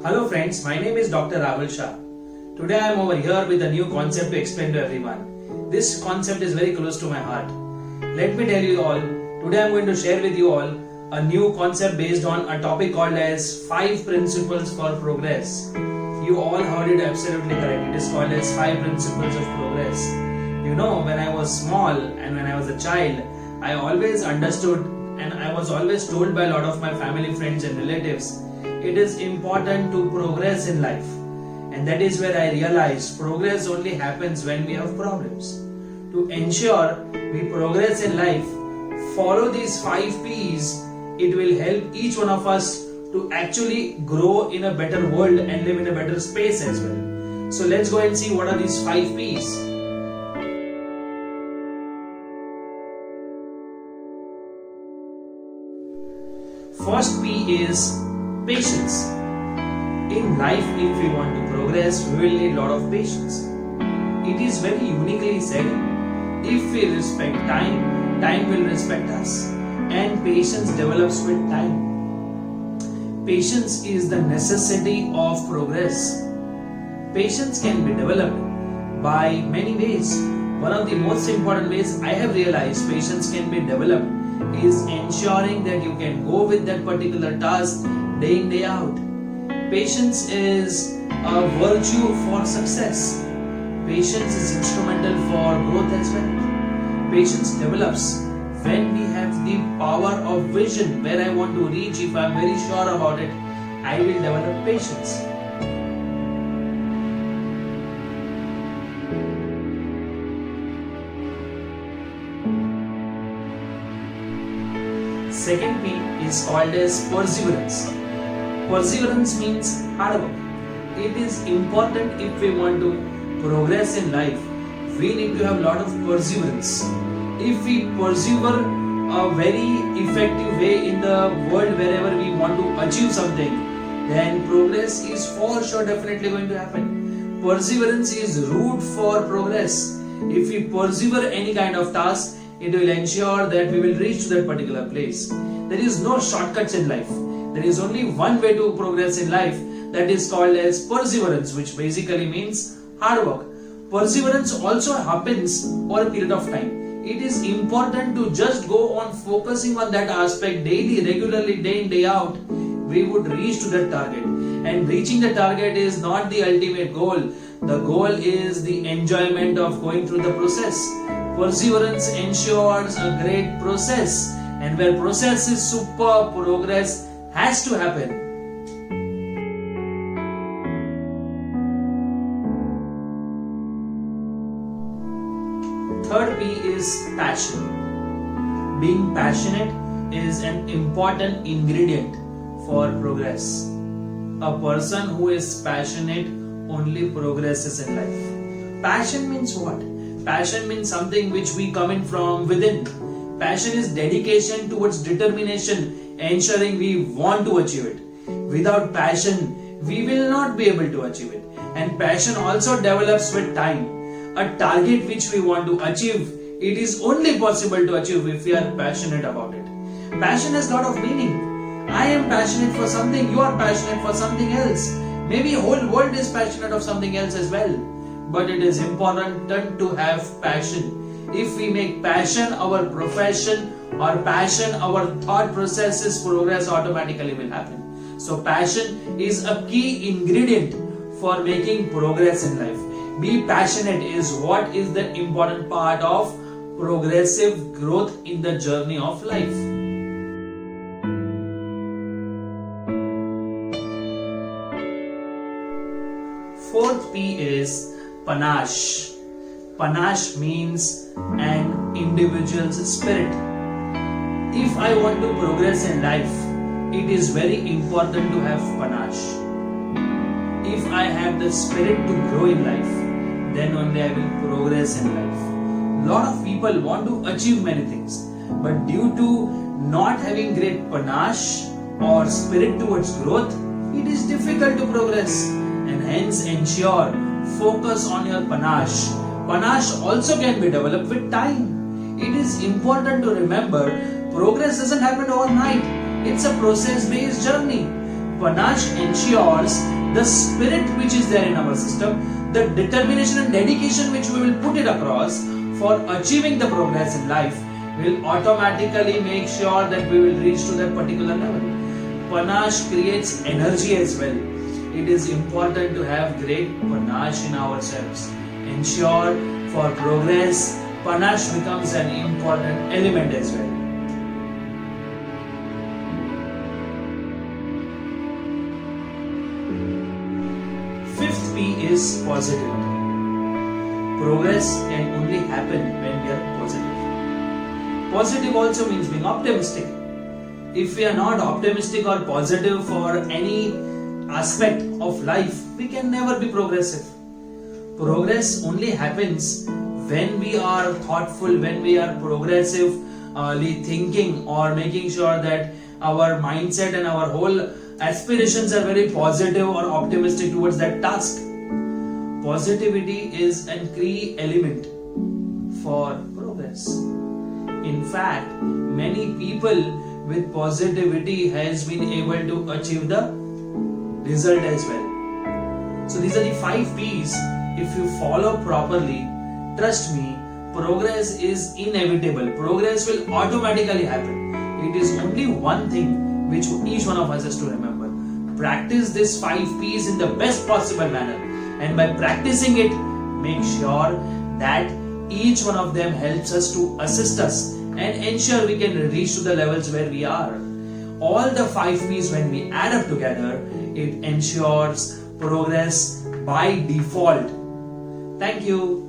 Hello friends, my name is Dr. Rahul Shah. Today I am over here with a new concept to explain to everyone. This concept is very close to my heart. Let me tell you all, today I am going to share with you all a new concept based on a topic called as 5 principles for progress. You all heard it absolutely correct. It is called as 5 principles of progress. You know, when I was small and when I was a child, I always understood and I was always told by a lot of my family, friends and relatives, it is important to progress in life. And that is where I realized progress only happens when we have problems. To ensure we progress in life, follow these 5 P's. It will help each one of us to actually grow in a better world and live in a better space as well. So let's go and see what are these 5 P's. First P is patience. In life, if we want to progress, we will need a lot of patience. It is very uniquely said, if we respect time, time will respect us. And patience develops with time. Patience is the necessity of progress. Patience can be developed by many ways. One of the most important ways I have realized patience can be developed is ensuring that you can go with that particular task day in, day out. Patience is a virtue for success. Patience is instrumental for growth as well. Patience develops when we have the power of vision. Where I want to reach, if I am very sure about it, I will develop patience. Second P is called as perseverance. Perseverance means hard work. It is important if we want to progress in life. We need to have a lot of perseverance. If we persevere a very effective way in the world wherever we want to achieve something, then progress is for sure definitely going to happen. Perseverance is root for progress. If we persevere any kind of task, it will ensure that we will reach to that particular place. There is no shortcuts in life. There is only one way to progress in life, that is called as perseverance, which basically means hard work. Perseverance also happens over a period of time. It is important to just go on focusing on that aspect daily, regularly, day in, day out. We would reach to that target. And reaching the target is not the ultimate goal. The goal is the enjoyment of going through the process. Perseverance ensures a great process, and where process is superb, progress has to happen. Third P is passion. Being passionate is an important ingredient for progress. A person who is passionate only progresses in life. Passion means what? Passion means something which we come in from within. Passion is dedication towards determination, ensuring we want to achieve it. Without passion, we will not be able to achieve it. And passion also develops with time. A target which we want to achieve, it is only possible to achieve if we are passionate about it. Passion has a lot of meaning. I am passionate for something, you are passionate for something else. Maybe the whole world is passionate of something else as well. But it is important to have passion. If we make passion our profession or passion our thought processes, progress automatically will happen. So passion is a key ingredient for making progress in life. Be passionate is what is the important part of progressive growth in the journey of life. Fourth P is panache. Panache means an individual's spirit. If I want to progress in life, it is very important to have panache. If I have the spirit to grow in life, then only I will progress in life. Lot of people want to achieve many things, but due to not having great panache or spirit towards growth, it is difficult to progress. And hence ensure focus on your panache. Panache also can be developed with time. It is important to remember progress doesn't happen overnight. It's a process-based journey. Panache ensures the spirit which is there in our system, the determination and dedication which we will put it across for achieving the progress in life will automatically make sure that we will reach to that particular level. Panache creates energy as well. It is important to have great panache in ourselves. Ensure for progress, panache becomes an important element as well. Fifth P is positivity. Progress can only happen when we are positive. Positive also means being optimistic. If we are not optimistic or positive for any aspect of life, we can never be progressive. Progress only happens when we are thoughtful, when we are progressively thinking or making sure that our mindset and our whole aspirations are very positive or optimistic towards that task. Positivity is a key element for progress. In fact, many people with positivity has been able to achieve the result as well. So these are the 5 P's. If you follow properly, trust me, progress is inevitable. Progress will automatically happen. It is only one thing which each one of us has to remember. Practice this 5 P's in the best possible manner, and by practicing it, make sure that each one of them helps us to assist us and ensure we can reach to the levels where we are. All the 5 P's, when we add up together, it ensures progress by default. Thank you.